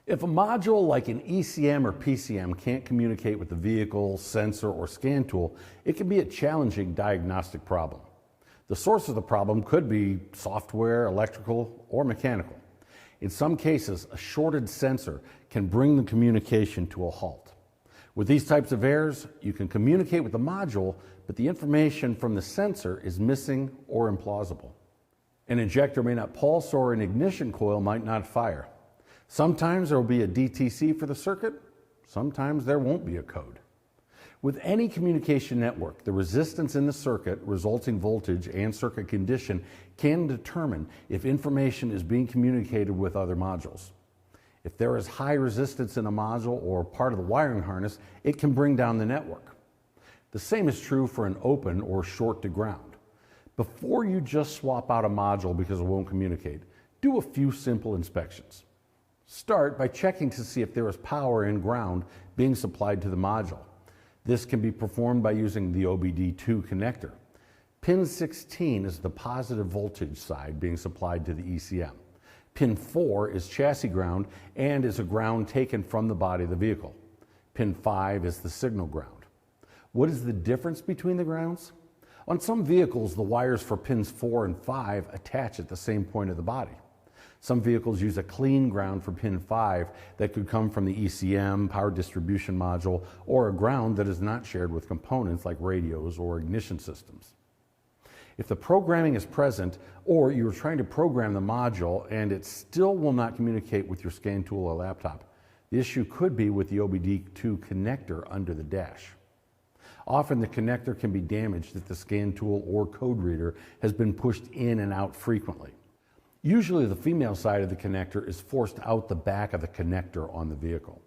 If a module like an ECM or PCM can't communicate with the vehicle, sensor, or scan tool, it can be a challenging diagnostic problem. The source of the problem could be software, electrical, or mechanical. In some cases, a shorted sensor can bring the communication to a halt. With these types of errors, you can communicate with the module, but the information from the sensor is missing or implausible. An injector may not pulse or an ignition coil might not fire. Sometimes there will be a DTC for the circuit, sometimes there won't be a code. With any communication network, the resistance in the circuit, resulting voltage, and circuit condition can determine if information is being communicated with other modules. If there is high resistance in a module or part of the wiring harness, it can bring down the network. The same is true for an open or short to ground. Before you just swap out a module because it won't communicate, do a few simple inspections. Start by checking to see if there is power and ground being supplied to the module. This can be performed by using the OBD2 connector. Pin 16 is the positive voltage side being supplied to the ECM. Pin 4 is chassis ground and is a ground taken from the body of the vehicle. Pin 5 is the signal ground. What is the difference between the grounds? On some vehicles, the wires for pins 4 and 5 attach at the same point of the body. Some vehicles use a clean ground for pin 5 that could come from the ECM, power distribution module, or a ground that is not shared with components like radios or ignition systems. If the programming is present, or you're trying to program the module and it still will not communicate with your scan tool or laptop, the issue could be with the OBD2 connector under the dash. Often the connector can be damaged if the scan tool or code reader has been pushed in and out frequently. Usually the female side of the connector is forced out the back of the connector on the vehicle.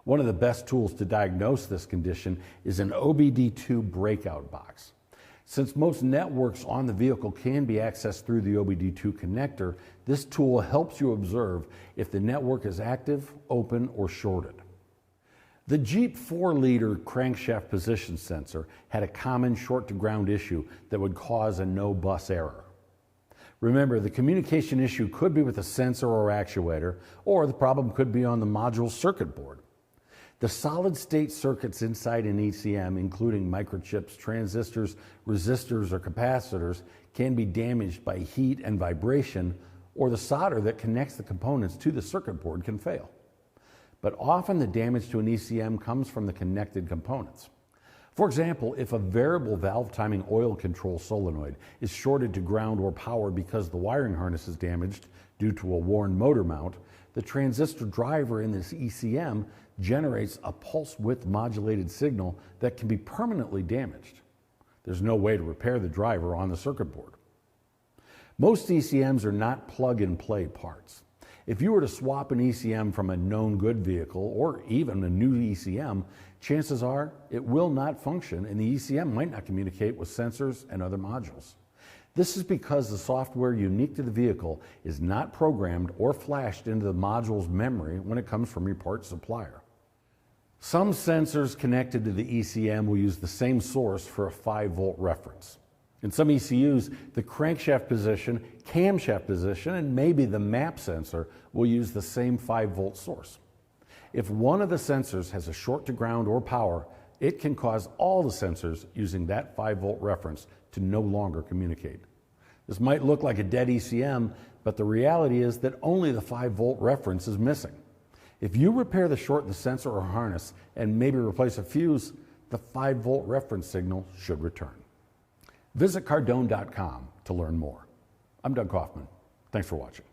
One of the best tools to diagnose this condition is an OBD2 breakout box. Since most networks on the vehicle can be accessed through the OBD2 connector, this tool helps you observe if the network is active, open, or shorted. The Jeep 4-liter crankshaft position sensor had a common short to ground issue that would cause a no bus error. Remember, the communication issue could be with a sensor or actuator, or the problem could be on the module circuit board. The solid-state circuits inside an ECM, including microchips, transistors, resistors, or capacitors, can be damaged by heat and vibration, or the solder that connects the components to the circuit board can fail. But often the damage to an ECM comes from the connected components. For example, if a variable valve timing oil control solenoid is shorted to ground or power because the wiring harness is damaged due to a worn motor mount, the transistor driver in this ECM generates a pulse width modulated signal that can be permanently damaged. There's no way to repair the driver on the circuit board. Most ECMs are not plug-and-play parts. If you were to swap an ECM from a known good vehicle or even a new ECM, chances are it will not function and the ECM might not communicate with sensors and other modules. This is because the software unique to the vehicle is not programmed or flashed into the module's memory when it comes from your parts supplier. Some sensors connected to the ECM will use the same source for a 5-volt reference. In some ECUs, the crankshaft position, camshaft position, and maybe the map sensor will use the same 5-volt source. If one of the sensors has a short to ground or power, it can cause all the sensors using that 5-volt reference to no longer communicate. This might look like a dead ECM, but the reality is that only the 5-volt reference is missing. If you repair the short in the sensor or harness and maybe replace a fuse, the 5-volt reference signal should return. Visit Cardone.com to learn more. I'm Doug Kaufman. Thanks for watching.